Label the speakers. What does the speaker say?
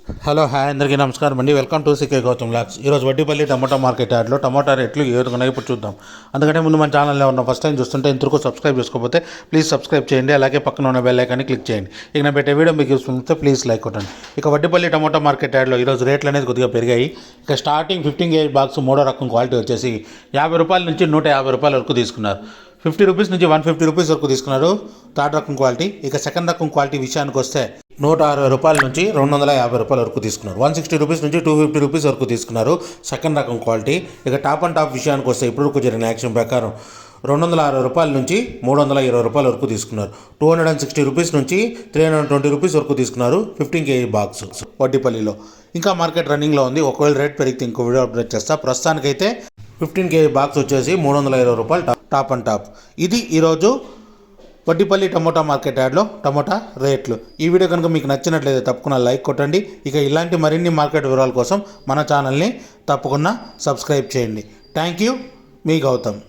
Speaker 1: Hello hi అందరికీ నమస్కారం అండి. Welcome to C K Gautham blogs. ఈరోజు వడ్డీపల్లి టమాటా మార్కెట్ యార్డ్లో టమాటా రేట్లు ఏ విధంగా ఇప్పుడు చూద్దాం. అందుకంటే ముందు మన ఛానల్లో ఉన్న ఫస్ట్ టైం చూస్తుంటే ఇంతవరకు సబ్స్క్రైబ్ చేసుకోకపోతే ప్లీజ్ సబ్స్క్రైబ్ చేయండి. అలాగే పక్కన ఉన్న బెల్ ఐకాన్ని క్లిక్ చేయండి. ఇక నేను పెట్టే వీడియో మీకు చూస్తే ప్లీజ్ లైక్ కొట్టండి. ఇక వడ్డీపల్లి టమాటా మార్కెట్ యార్డ్లో ఈరోజు రేట్లు అనేది కొద్దిగా పెరిగాయి. ఇక స్టార్టింగ్ 15 kg బాక్స్ మూడో రకం క్వాలిటీ వచ్చేసి 50 రూపాయల నుంచి 150 రూపాయల వరకు తీసుకున్నారు. 50 రూపీస్ నుంచి 150 రూపీస్ వరకు తీసుకున్నారు థర్డ్ రకం క్వాలిటీ. ఇక సెకండ్ రకం క్వాలిటీ విషయానికి వస్తే 160 రూపాయల నుంచి 250 రూపాయల వరకు తీసుకున్నారు. 160 రూపీస్ నుంచి 250 రూపీస్ వరకు తీసుకున్నారు సెకండ్ రకం క్వాలిటీ. ఇక టాప్ అండ్ టాప్ విషయానికి వస్తే ఇప్పుడు జరిగిన యాక్షన్ ప్రకారం 260 రూపాయల నుంచి 320 రూపాయల వరకు తీసుకున్నారు. 260 రూపీస్ నుంచి 320 రూపీస్ వరకు తీసుకున్నారు 15 kg బాక్స్ వడ్డీపల్లిలో. ఇంకా మార్కెట్ రన్నింగ్లో ఉంది. ఒకవేళ రేట్ పెరిగితే ఇంకో వీడియో అప్డేట్ చేస్తా. ప్రస్తుతానికైతే 15 kg బాక్స్ వచ్చేసి 320 రూపాయలు టాప్ అండ్ టాప్. ఇది ఈరోజు వడ్డీపల్లి టమోటా మార్కెట్ యార్డ్లో టమోటా రేట్లు. ఈ వీడియో కనుక మీకు నచ్చినట్లయితే తప్పకుండా లైక్ కొట్టండి. ఇక ఇలాంటి మరిన్ని మార్కెట్ వివరాల కోసం మన ఛానల్ని తప్పకుండా సబ్స్క్రైబ్ చేయండి. థ్యాంక్ యూ, మీ గౌతమ్.